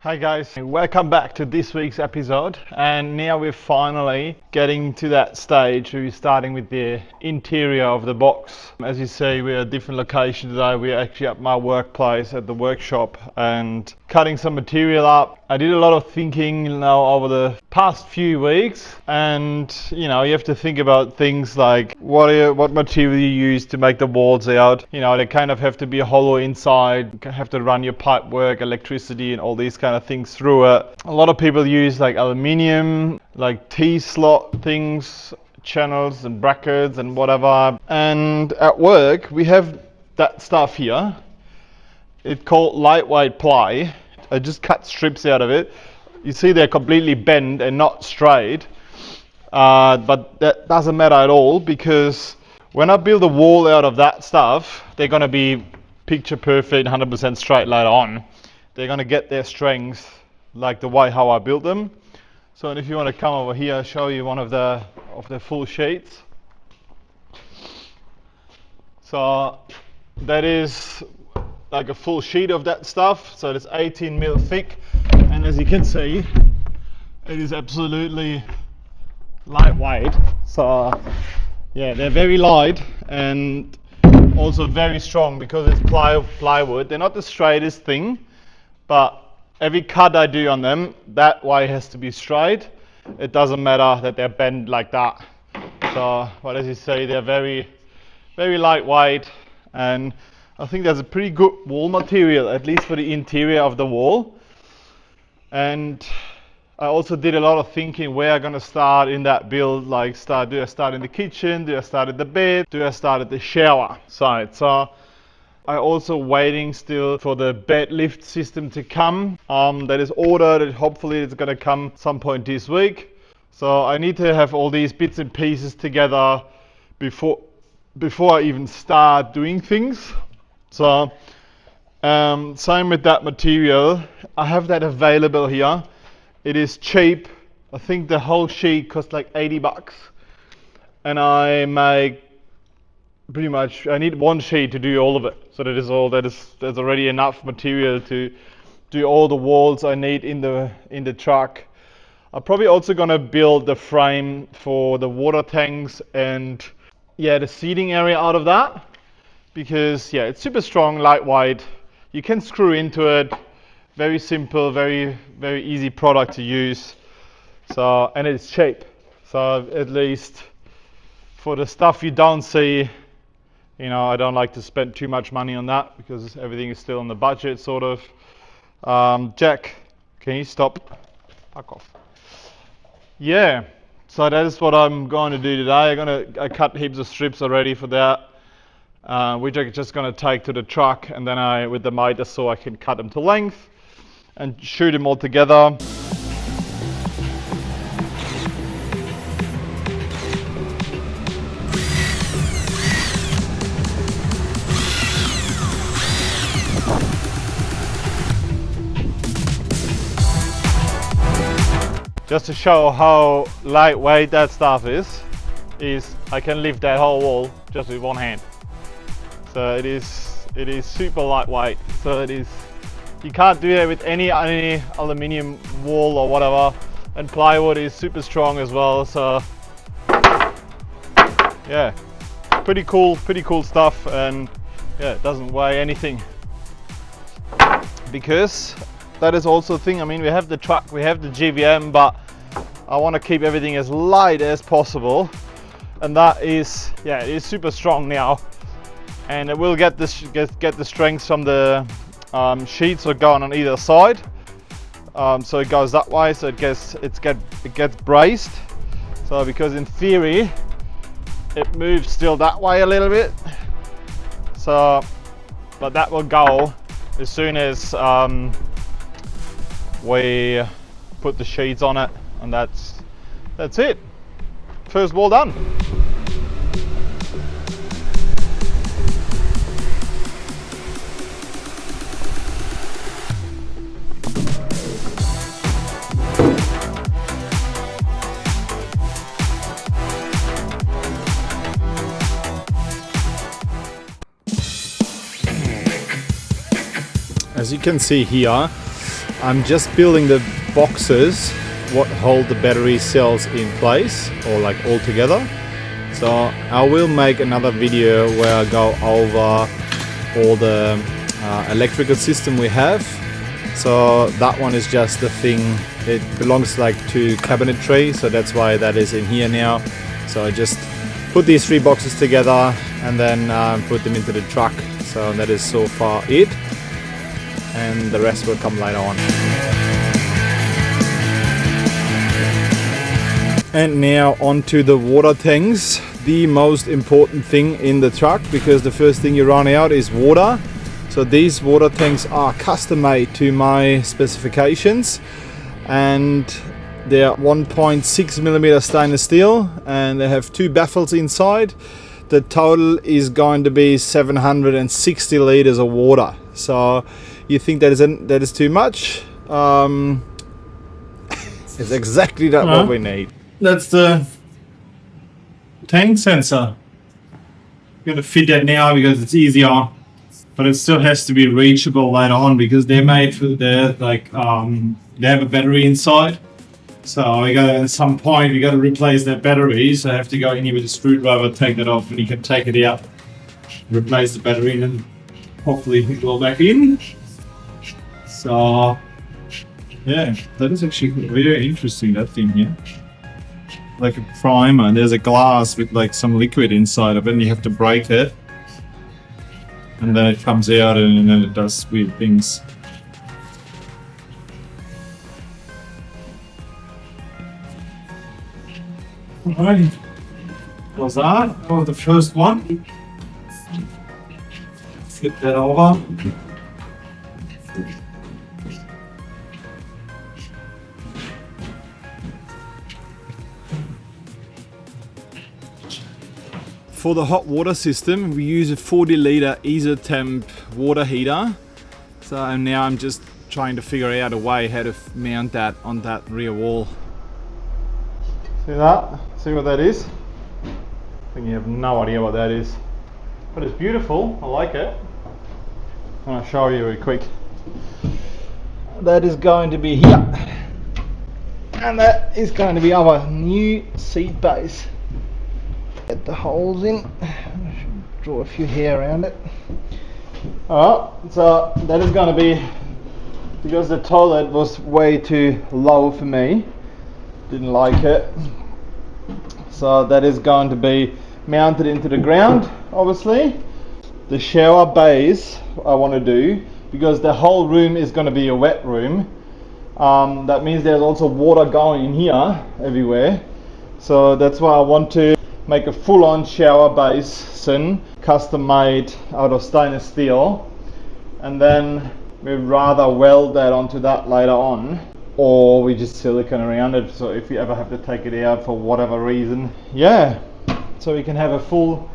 Hi guys, welcome back to this week's episode, and now we're finally getting to that stage where we're starting with the interior of the box. As you see, we're at a different location today. We're actually at my workplace at the workshop and cutting some material up. I did a lot of thinking over the past few weeks, and you have to think about things like what material you use to make the walls out. They kind of have to be hollow inside, you have to run your pipe work, electricity and all these kind of things through it. A lot of people use like aluminium, like T-slot things, channels and brackets and whatever. And at work we have that stuff here. It's called lightweight ply. I just cut strips out of it. You see they're completely bent and not straight, but that doesn't matter at all, because when I build a wall out of that stuff, they're going to be picture perfect, 100% straight later on. They're going to get their strength like the way how I built them. So if you want to come over here, I'll show you one of the full sheets. So that is like a full sheet of that stuff. So it's 18 mil thick, and as you can see, it is absolutely lightweight. So yeah, they're very light and also very strong because it's plywood. They're not the straightest thing, but every cut I do on them, that way has to be straight. It doesn't matter that they're bent like that. So, but as you see, they're very, very lightweight, and I think that's a pretty good wall material, at least for the interior of the wall. And I also did a lot of thinking where I'm going to start in that build. Like, do I start in the kitchen? Do I start at the bed? Do I start at the shower side? So I also waiting still for the bed lift system to come. That is ordered. Hopefully it's going to come some point this week. So I need to have all these bits and pieces together before I even start doing things. So same with that material. I have that available here. It is cheap. I think the whole sheet costs like 80 bucks. And I make pretty much, I need one sheet to do all of it. So there's already enough material to do all the walls I need in the truck. I'm probably also gonna build the frame for the water tanks and the seating area out of that, because it's super strong, lightweight. You can screw into it. Very simple, very, very easy product to use. So, and it's cheap. So at least for the stuff you don't see, I don't like to spend too much money on that because everything is still on the budget, sort of. Jack, can you stop? Fuck off. Yeah, so that is what I'm going to do today. I cut heaps of strips already for that, which I'm just going to take to the truck, and then with the miter saw I can cut them to length and shoot them all together. Just to show how lightweight that stuff is I can lift that whole wall just with one hand. So it is super lightweight. So it is. You can't do that with any aluminium wall or whatever, and plywood is super strong as well. So yeah, pretty cool stuff, and it doesn't weigh anything, because that is also a thing. I mean, we have the truck, we have the GVM, but I want to keep everything as light as possible, and that is it is super strong now, and it will get the strength from the sheets are going on either side, so it goes that way, so it gets braced. So because in theory it moves still that way a little bit, so but that will go as soon as we put the sheets on it, and that's it. First wall done. As you can see here, I'm just building the boxes what hold the battery cells in place, or like all together. So I will make another video where I go over all the electrical system we have. So that one is just the thing, it belongs like to cabinetry, so that's why that is in here now. So I just put these 3 boxes together and then put them into the truck. So that is so far it, and the rest will come later on. And now onto the water tanks, the most important thing in the truck, because the first thing you run out is water. So these water tanks are custom made to my specifications, and they are 1.6mm stainless steel, and they have 2 baffles inside. The total is going to be 760 liters of water. So you think that is too much? It's exactly that what we need. That's the tank sensor. I'm going to fit that now because it's easier, but it still has to be reachable later on because they're made for they have a battery inside. So we got at some point we got to replace that battery. So I have to go in here with a screwdriver, take that off, and you can take it out, replace the battery, and then hopefully it will back in. So yeah, that is actually very interesting, that thing here. Like a primer, and there's a glass with like some liquid inside of it, and you have to break it, and then it comes out and then it does weird things. Alright, was that? Oh, the first one. Flip that over. For the hot water system, we use a 40-litre Isotemp water heater. So now I'm just trying to figure out a way how to mount that on that rear wall. See that? See what that is? I think you have no idea what that is. But it's beautiful, I like it. I'm going to show you really quick. That is going to be here. And that is going to be our new seat base. Get the holes in. Draw a few hair around it. Alright, so that is going to be, because the toilet was way too low for me, didn't like it, so that is going to be mounted into the ground. Obviously the shower bays I want to do, because the whole room is going to be a wet room. That means there's also water going in here everywhere, so that's why I want to make a full-on shower basin, custom made out of stainless steel, and then we'd rather weld that onto that later on, or we just silicone around it, so if you ever have to take it out for whatever reason, yeah, so we can have a full,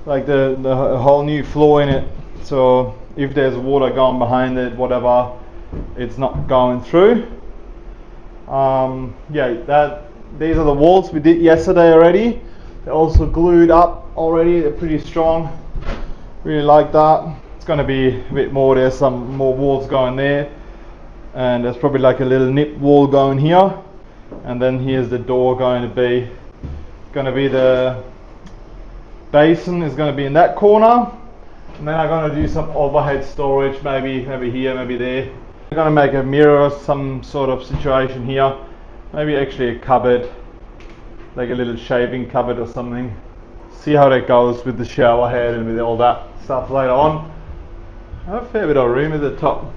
like the whole new floor in it, so if there's water going behind it, whatever, it's not going through. Yeah, these are the walls we did yesterday already. They're also glued up already, they're pretty strong. Really like that. It's going to be a bit more, there's some more walls going there. And there's probably like a little nip wall going here. And then here's the door going to be the basin is going to be in that corner. And then I'm going to do some overhead storage, maybe here, maybe there. I'm going to make a mirror, some sort of situation here. Maybe actually a cupboard, like a little shaving cupboard or something. See how that goes with the shower head and with all that stuff later on. I have a fair bit of room at the top.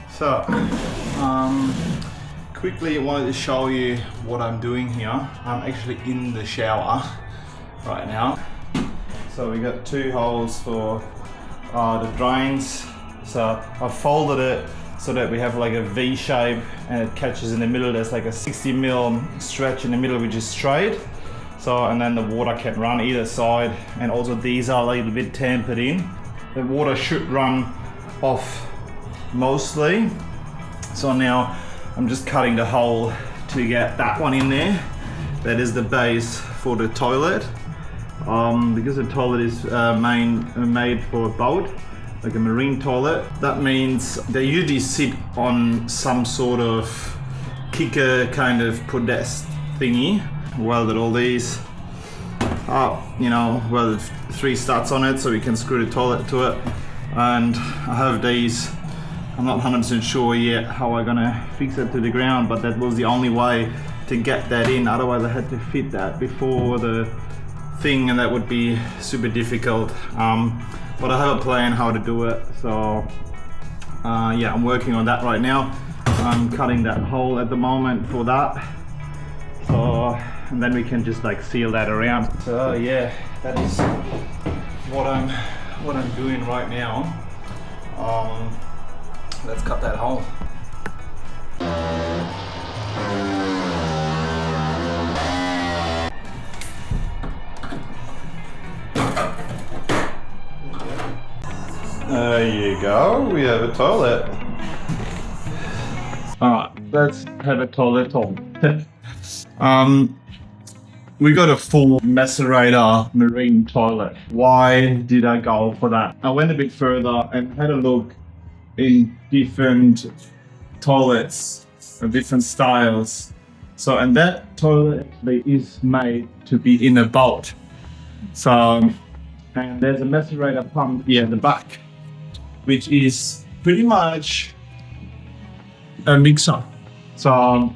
So, quickly I wanted to show you what I'm doing here. I'm actually in the shower right now. So we got 2 holes for the drains. So I folded it so that we have like a V shape and it catches in the middle. There's like a 60mm stretch in the middle which is straight. So, and then the water can run either side, and also these are a little bit tampered in. The water should run off mostly. So now I'm just cutting the hole to get that one in there. That is the base for the toilet. Because the toilet is made for a boat, like a marine toilet. That means they usually sit on some sort of kicker kind of podest thingy. Welded all these up, you know, welded 3 studs on it so we can screw the toilet to it. And I have these, I'm not 100% sure yet how I'm gonna fix it to the ground, but that was the only way to get that in. Otherwise I had to fit that before the thing, and that would be super difficult. But I have a plan how to do it. So yeah, I'm working on that right now. I'm cutting that hole at the moment for that. So, and then we can just like seal that around. So yeah, that is what I'm doing right now. Let's cut that hole. There you go, we have a toilet. Alright, let's have a toilet talk. We got a full macerator marine toilet. Why did I go for that? I went a bit further and had a look in different toilets of different styles. So, and that toilet actually is made to be in a boat. So, and there's a macerator pump here at the back, which is pretty much a mixer. So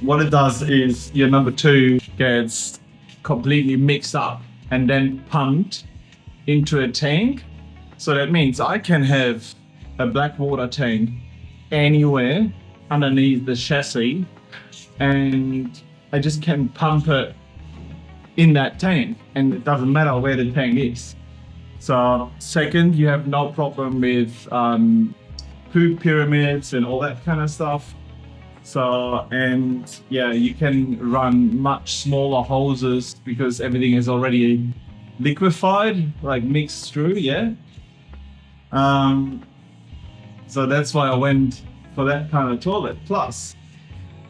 what it does is your number 2 gets completely mixed up and then pumped into a tank. So that means I can have a black water tank anywhere underneath the chassis, and I just can pump it in that tank, and it doesn't matter where the tank is. So second, you have no problem with poop pyramids and all that kind of stuff. So, and yeah, you can run much smaller hoses because everything is already liquefied, like mixed through, yeah. So that's why I went for that kind of toilet. Plus,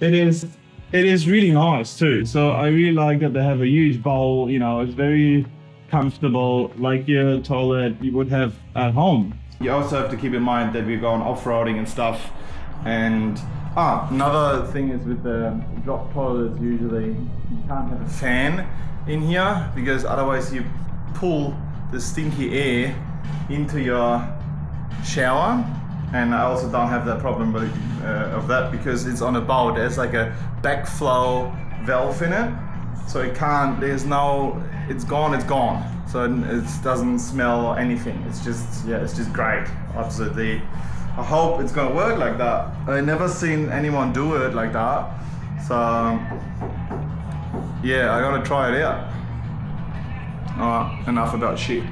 it is really nice too. So I really like that they have a huge bowl, you know, it's very comfortable, like your toilet you would have at home. You also have to keep in mind that we're going off-roading and stuff. And another thing is with the drop toilets, usually you can't have a fan in here because otherwise you pull the stinky air into your shower. And I also don't have that problem of that because it's on a boat. There's like a backflow valve in it, so it can't. There's no. It's gone. It's gone. So it doesn't smell or anything. It's just, yeah, it's just great. Absolutely. I hope it's gonna work like that. I've never seen anyone do it like that. So yeah, I gotta try it out. Alright, enough about shit.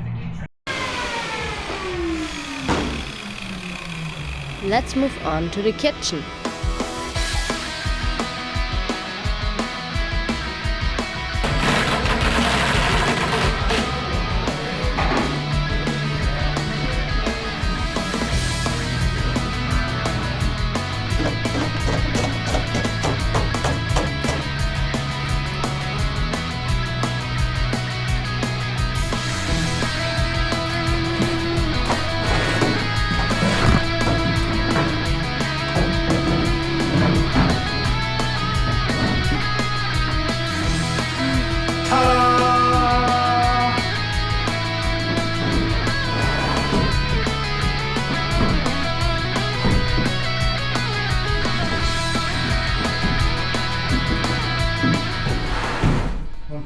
Let's move on to the kitchen.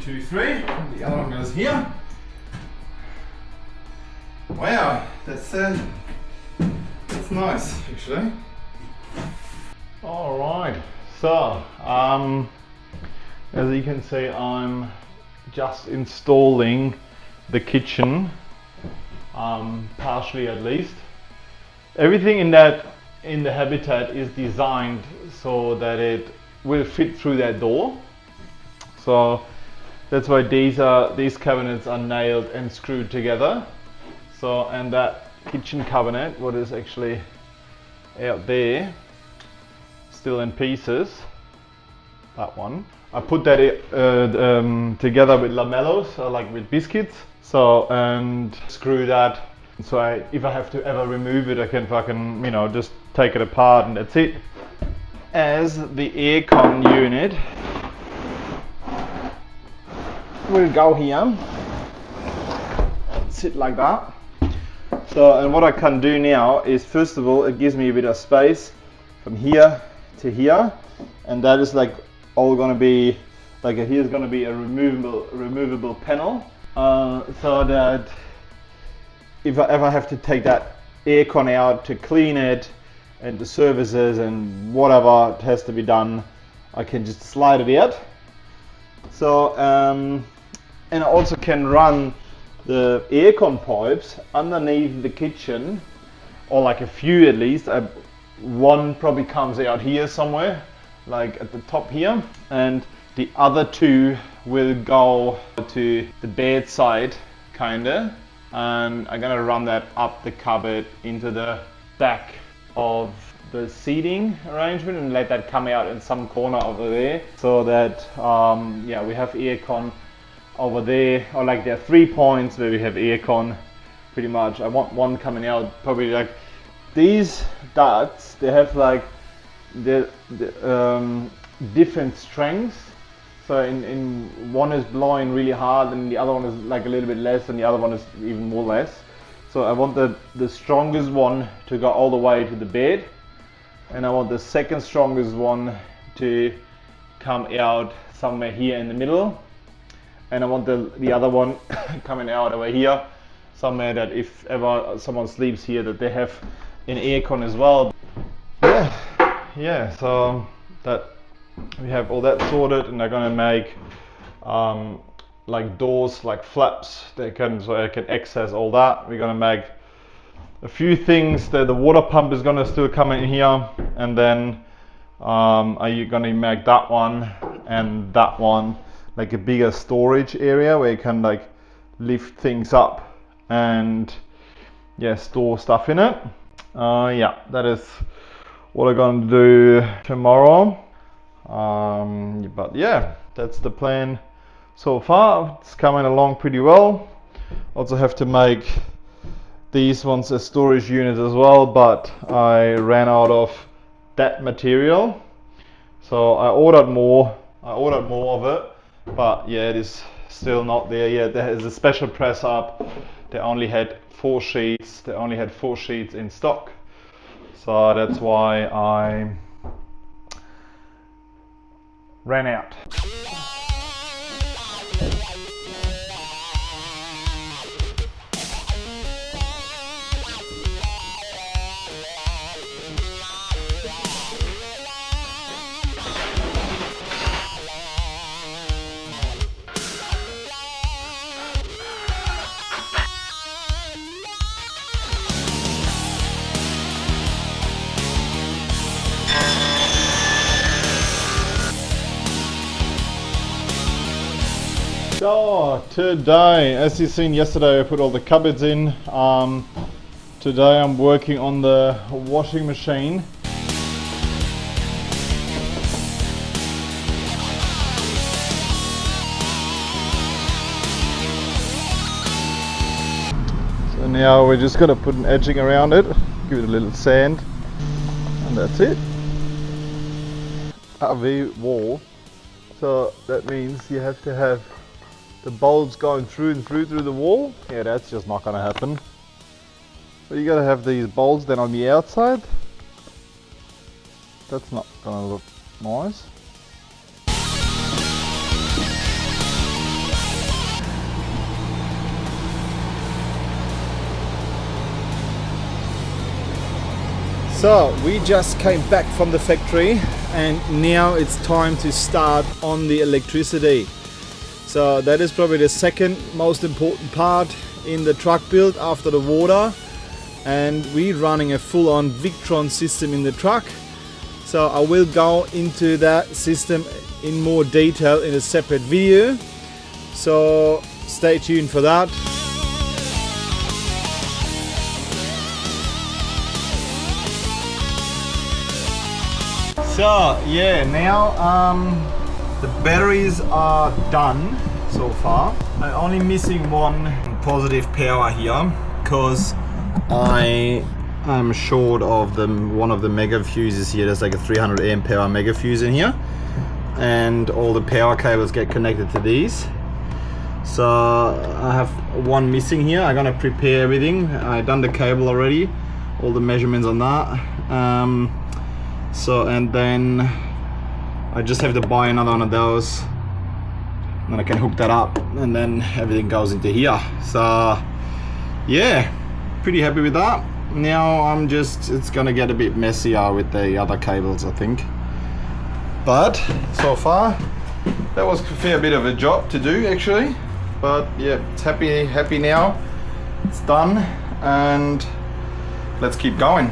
Two, three. The other one goes here. Wow, that's nice actually. All right, so as you can see, I'm just installing the kitchen, partially at least. Everything in the habitat is designed so that it will fit through that door. So that's why these cabinets are nailed and screwed together. So, and that kitchen cabinet, what is actually out there, still in pieces, that one. I put that together with lamellos, like with biscuits. So, and screw that. So if I have to ever remove it, I can fucking, just take it apart and that's it. As the aircon unit will go here, sit like that. So, and what I can do now is, first of all, it gives me a bit of space from here to here, and that is like all going to be like here's going to be a removable panel, so that if I ever have to take that aircon out to clean it and the services and whatever has to be done, I can just slide it out. So and I also can run the aircon pipes underneath the kitchen, or like a few at least. One probably comes out here somewhere, like at the top here, and the other two will go to the bedside kinda, and I'm gonna run that up the cupboard into the back of the seating arrangement and let that come out in some corner over there, so that yeah, we have aircon over there, or like there are 3 points where we have aircon pretty much. I want one coming out, probably like these ducts, they have like the different strengths. So in one is blowing really hard and the other one is like a little bit less, and the other one is even more less. So I want the strongest one to go all the way to the bed, and I want the second strongest one to come out somewhere here in the middle, and I want the other one coming out over here somewhere, that if ever someone sleeps here, that they have an aircon as well. Yeah, so that we have all that sorted, and they're gonna make like doors, like flaps, so I can access all that. We're gonna make a few things. That the water pump is gonna still come in here, and then are you gonna make that one and that one like a bigger storage area where you can like lift things up and yeah, store stuff in it. Yeah, that is what I'm gonna do tomorrow. But yeah, that's the plan so far. It's coming along pretty well. Also have to make these ones a storage unit as well, but I ran out of that material, so I ordered more of it, but yeah, it is still not there yet. There is a special press up. They only had 4 sheets. They only had 4 sheets in stock, so that's why I ran out. So today, as you've seen yesterday, I put all the cupboards in. Today I'm working on the washing machine. So now we're just gonna put an edging around it, give it a little sand, and that's it. AV wall. So that means you have to have the bolts going through and through the wall. Yeah, that's just not gonna happen. So you gotta have these bolts then on the outside. That's not gonna look nice. So we just came back from the factory, and now it's time to start on the electricity. So that is probably the second most important part in the truck build after the water, and we're running a full-on Victron system in the truck. So I will go into that system in more detail in a separate video, so stay tuned for that. So yeah, now The batteries are done so far. I'm only missing one positive power here because I am short of one of the mega fuses here. There's like a 300 amp power mega fuse in here, and all the power cables get connected to these. So I have one missing here. I'm gonna prepare everything. I've done the cable already, all the measurements on that. And then I just have to buy another one of those, and then I can hook that up, and then everything goes into here. So yeah, pretty happy with that. Now it's gonna get a bit messier with the other cables, I think. But so far, that was a fair bit of a job to do actually. But yeah, it's happy now. It's done, and let's keep going.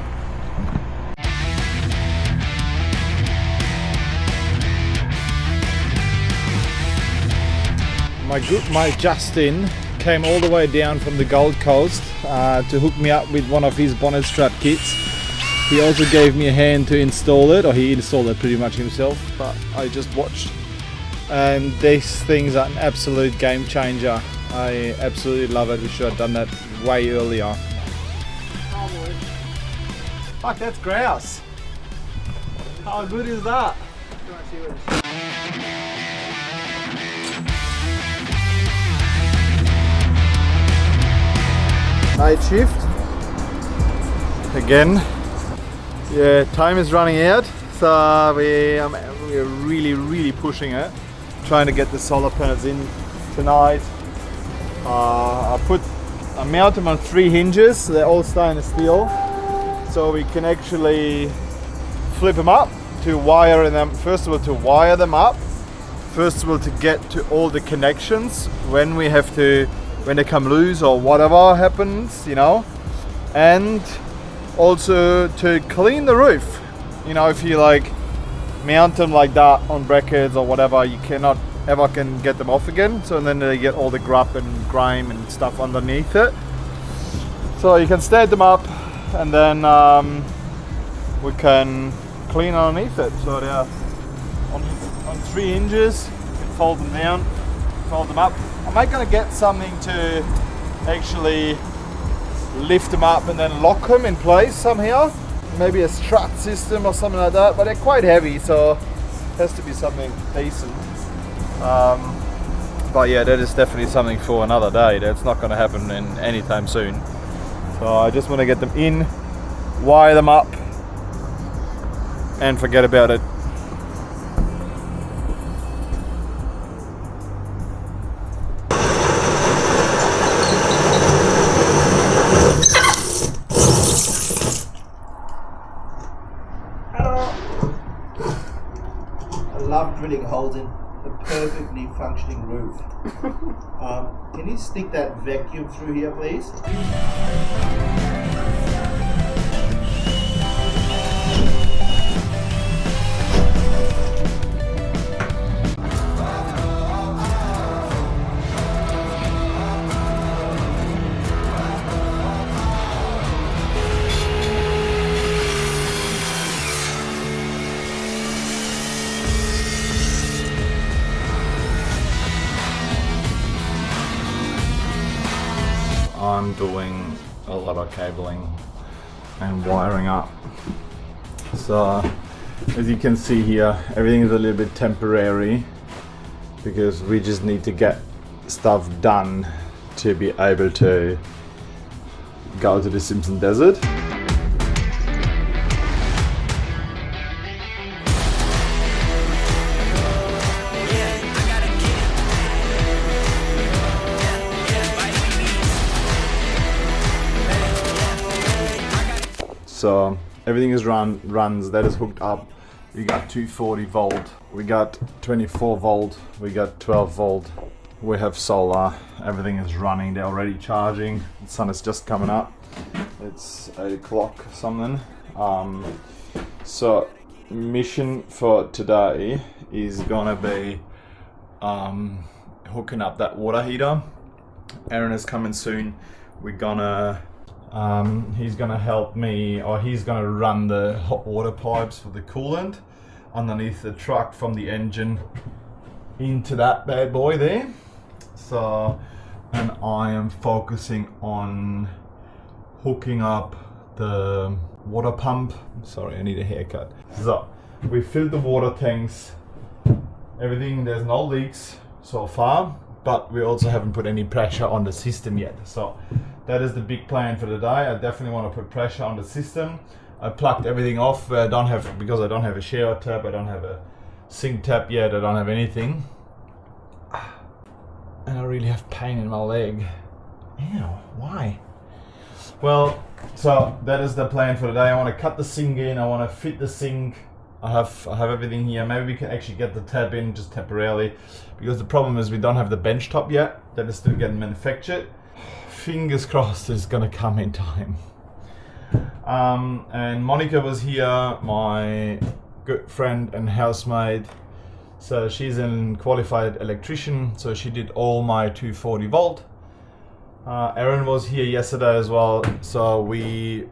My Justin came all the way down from the Gold Coast to hook me up with one of his bonnet strap kits. He also gave me a hand to install it, or he installed it pretty much himself, but I just watched. And these things are an absolute game changer. I absolutely love it. We should have done that way earlier. Fuck, that's grouse. How good is that? Night shift again. Yeah, time is running out, so we're really pushing it, trying to get the solar panels in tonight. I mount them on 3 hinges. They're all stainless steel, so we can actually flip them up to wire them. First of all, to wire them up. First of all, to get to all the connections when they come loose or whatever happens, you know, and also to clean the roof. You know, if you like mount them like that on brackets or whatever, you cannot ever can get them off again. So then they get all the grub and grime and stuff underneath it. So you can stand them up, and then we can clean underneath it. So they're on 3 hinges. You can fold them down, fold them up. Am I gonna get something to actually lift them up and then lock them in place somehow? Maybe a strut system or something like that, but they're quite heavy, so it has to be something decent. But yeah, that is definitely something for another day. That's not gonna happen anytime soon. So I just wanna get them in, wire them up, and forget about it. Drilling holes in a perfectly functioning roof. Can you stick that vacuum through here, please? I'm doing a lot of cabling and wiring up. So as you can see here, everything is a little bit temporary because we just need to get stuff done to be able to go to the Simpson Desert. So everything is runs, that is hooked up. We got 240 volt, we got 24 volt, we got 12 volt. We have solar, everything is running, they're already charging. The sun is just coming up. It's 8 o'clock or something. So mission for today is gonna be hooking up that water heater. Aaron is coming soon. We're gonna he's gonna help me, or he's gonna run the hot water pipes for the coolant underneath the truck from the engine into that bad boy there. So, and I am focusing on hooking up the water pump. Sorry, I need a haircut. So, we filled the water tanks, everything, there's no leaks so far, but we also haven't put any pressure on the system yet. So, that is the big plan for the day. I definitely want to put pressure on the system. I plugged everything off where because I don't have a shower tap, I don't have a sink tap yet, I don't have anything. And I really have pain in my leg. Ew, why? Well, so that is the plan for today. I want to cut the sink in, I want to fit the sink. I have everything here. Maybe we can actually get the tap in just temporarily, because the problem is we don't have the bench top yet. That is still getting manufactured. Fingers crossed it's gonna come in time. And Monica was here, my good friend and housemate. So she's a qualified electrician, so she did all my 240 volt. Aaron was here yesterday as well, so he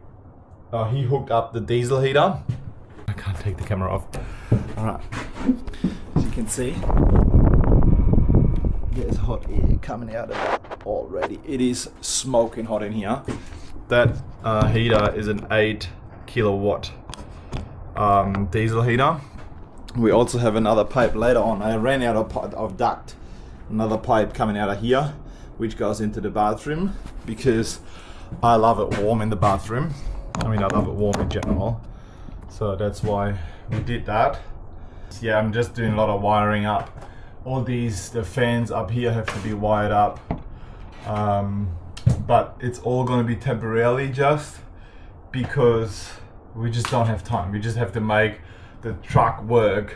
hooked up the diesel heater. I can't take the camera off. Alright, as you can see, there's hot air coming out of it already. It is smoking hot in here. That heater is an 8 kilowatt diesel heater. We also have another pipe later on. I ran out of duct. Another pipe coming out of here, which goes into the bathroom, because I love it warm in the bathroom. I mean, I love it warm in general. So that's why we did that. Yeah, I'm just doing a lot of wiring up. All the fans up here have to be wired up. But it's all going to be temporarily, just because we just don't have time. We just have to make the truck work,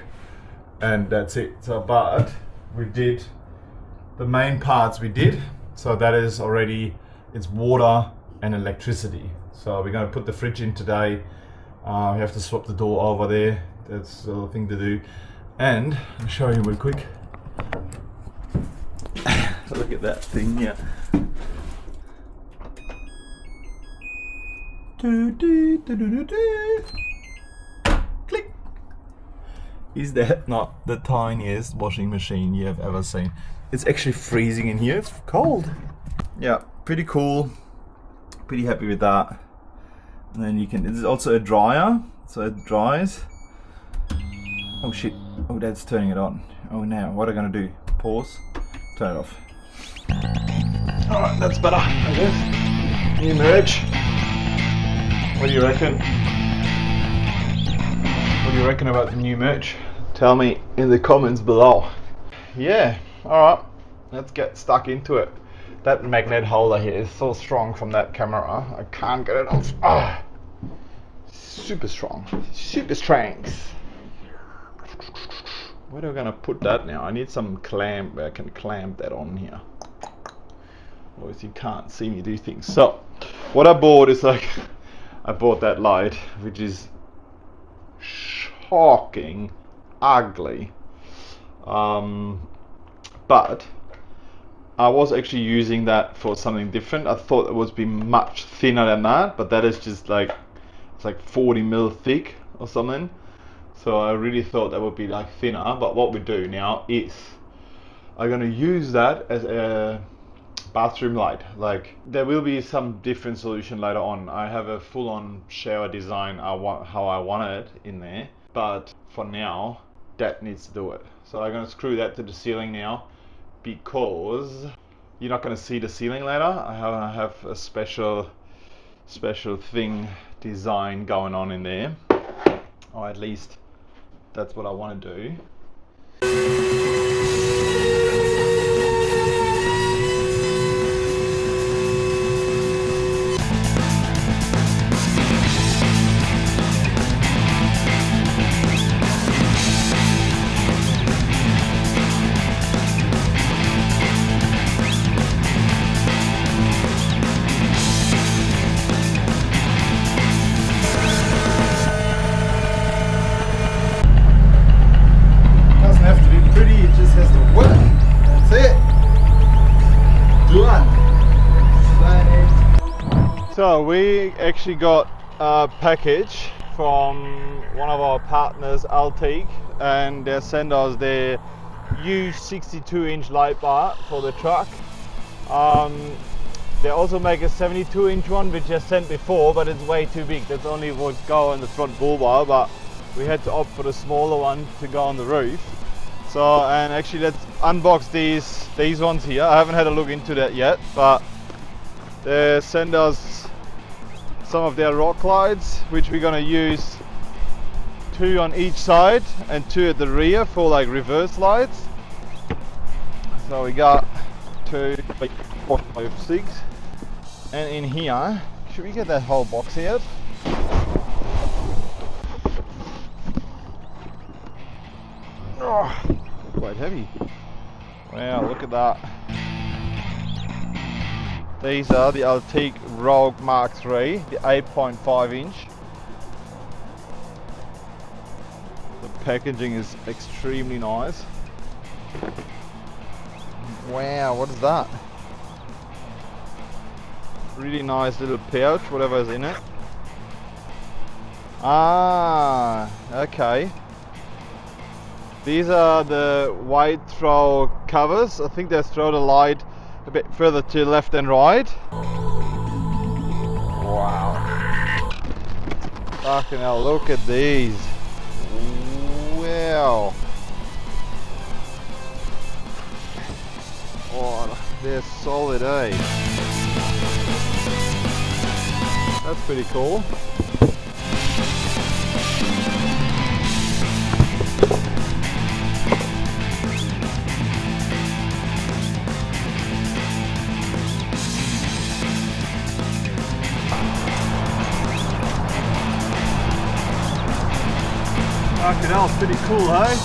and that's it. So, but we did the main parts we did. So that is already, it's water and electricity. So we're going to put the fridge in today. We have to swap the door over there. That's the little thing to do. And I'll show you real quick. Look at that thing here. Click. Is that not the tiniest washing machine you have ever seen? It's actually freezing in here. It's cold. Yeah, pretty cool. Pretty happy with that. And then you can, it's also a dryer, so it dries. Oh shit, oh that's turning it on. Oh now, what am I gonna do? Pause, turn it off. Alright, that's better, I guess. New merge. What do you reckon? What do you reckon about the new merch? Tell me in the comments below. Yeah, alright, let's get stuck into it. That magnet holder here is so strong from that camera. I can't get it off. Ah, super strong. Super strength. Where are we gonna put that now? I need some clamp where I can clamp that on here. Otherwise you can't see me do things. So, what I bought is I bought that light, which is shocking ugly. But I was actually using that for something different. I thought it would be much thinner than that, but that is just like, it's like 40 mil thick or something. So I really thought that would be like thinner, but what we do now is I'm gonna use that as a bathroom light. Like, there will be some different solution later on. I have a full-on shower design how I want it in there, but for now that needs to do it. So I'm gonna screw that to the ceiling now, because you're not going to see the ceiling later. I have a special thing design going on in there, or at least that's what I want to do. So we actually got a package from one of our partners, Alteak, and they sent us their huge 62-inch light bar for the truck. They also make a 72-inch one, which I sent before, but it's way too big. That's only what go on the front bull bar, but we had to opt for the smaller one to go on the roof. So, and actually let's unbox these ones here. I haven't had a look into that yet, but they send us some of their rock lights, which we're gonna use 2 on each side and 2 at the rear for like reverse lights. So we got 2, 3, 4, 5, 6. And in here, should we get that whole box out? Oh, quite heavy. Wow, look at that. These are the Altique Rogue Mark III, the 8.5 inch. The packaging is extremely nice. Wow, what is that? Really nice little pouch, whatever is in it. Ah, okay. These are the white throw covers. I think they throw the light a bit further to left and right. Wow. Fucking hell, look at these. Wow. Oh, they're solid, eh? That's pretty cool. Fucking hell, it's pretty cool, hey?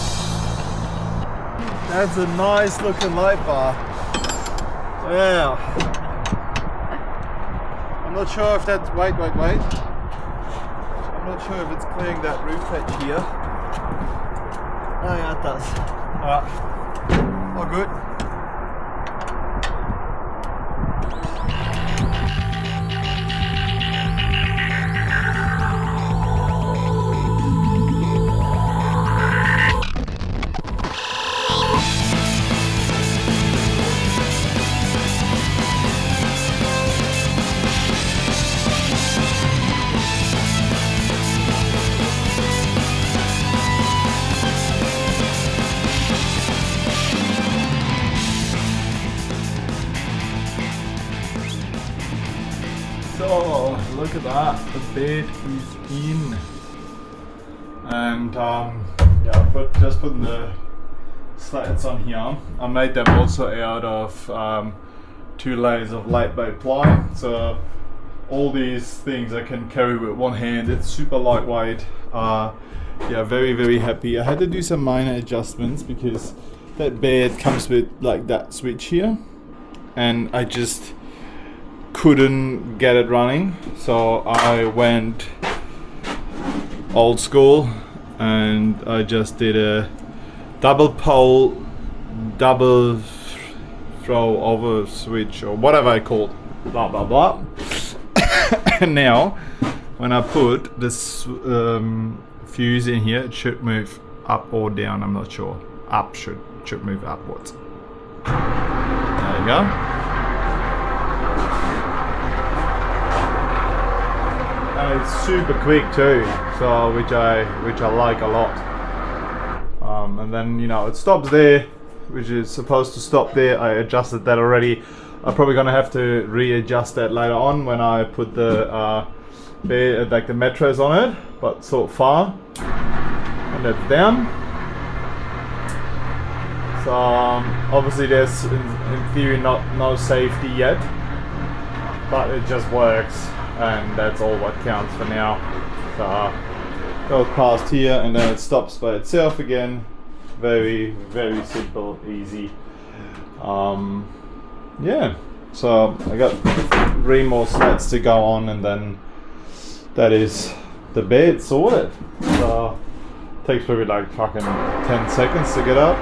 That's a nice looking light bar. Wow. I'm not sure if that's, wait. I'm not sure if it's clearing that roof edge here. Oh yeah, it does. Alright, all good. So look at that, the bed is in, and yeah, but just putting the slats on here. I made them also out of 2 layers of lightweight ply, so all these things I can carry with one hand. It's super lightweight. Yeah, very happy. I had to do some minor adjustments because that bed comes with like that switch here, and I just couldn't get it running, so I went old school and I just did a double pole, double throw over switch, or whatever I called, blah blah blah. And now when I put this fuse in here, it should move up or down, I'm not sure. Up, should move upwards. There you go. And it's super quick too, so which I like a lot. And then, you know, it stops there, which is supposed to stop there. I adjusted that already. I'm probably gonna have to readjust that later on when I put the like the metros on it. But so far, and that's down. So obviously there's in theory no safety yet, but it just works. And that's all what counts for now. So goes past here and then it stops by itself again. Very simple, easy. Yeah, so I got 3 more slats to go on, and then that is the bed sorted. So takes probably like fucking 10 seconds to get up.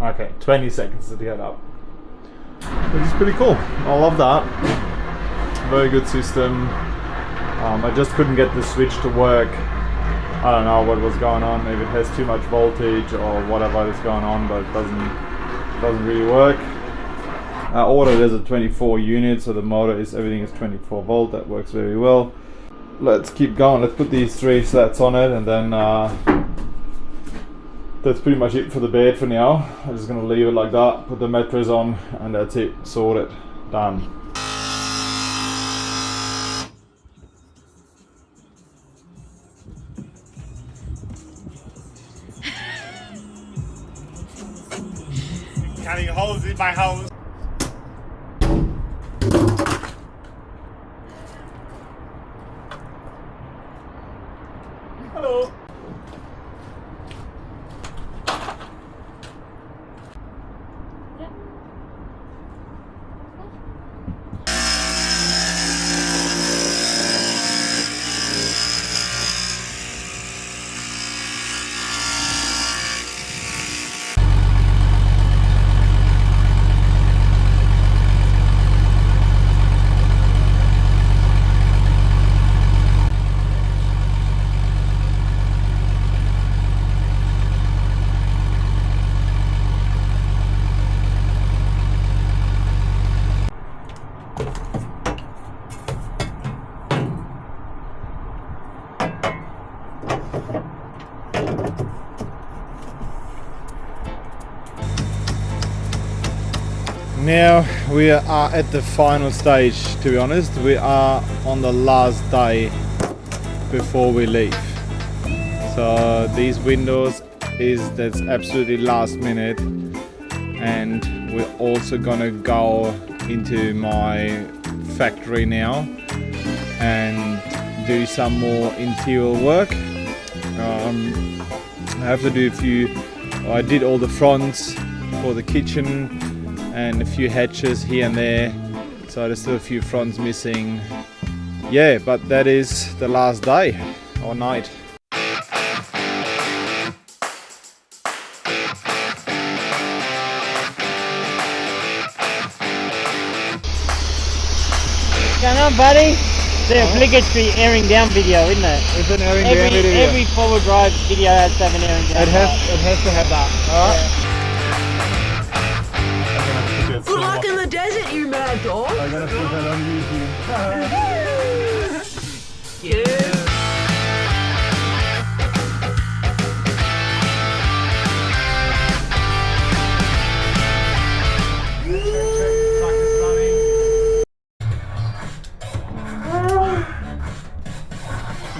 Okay, 20 seconds to get up. Which is pretty cool. I love that. Very good system. I just couldn't get the switch to work. I don't know what was going on. Maybe it has too much voltage or whatever is going on, but it doesn't really work. I ordered it as a 24 unit, so the motor is, everything is 24 volt. That works very well. Let's keep going. Let's put these 3 slats on it, and then that's pretty much it for the bed for now. I'm just gonna leave it like that, put the mattress on, and that's it. Sorted. Done. Cutting holes in my house. Hello. Now we are at the final stage, to be honest. We are on the last day before we leave. So these windows that's absolutely last minute, and we're also gonna go into my factory now and do some more interior work. I have to do I did all the fronts for the kitchen and a few hatches here and there, so there's still a few fronts missing. Yeah, but that is the last day or night. What's going on, buddy? It's the obligatory airing down video, isn't it? It's an airing down video. Every forward drive video has to have an airing down. It has to have that. Alright. Good luck in the desert, you mad dog! I'm gonna put that on YouTube. Yeah!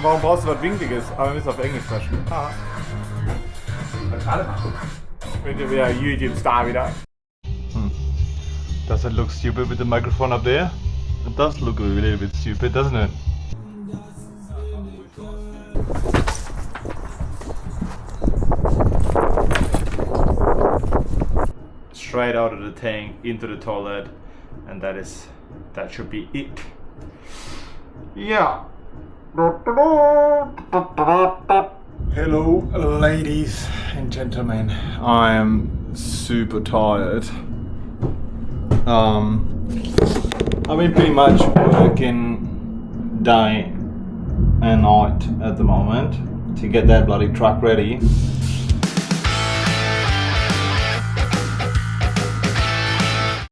Warum brauchst du was Winkliges? Aber wir müssen auf Englisch sprechen. Alle machen. Wenn du wieder YouTube-Star wieder. Does it look stupid with the microphone up there? It does look a little bit stupid, doesn't it? Straight out of the tank into the toilet, and that should be it. Yeah. Hello, ladies and gentlemen. I am super tired. I've been pretty much working day and night at the moment to get that bloody truck ready.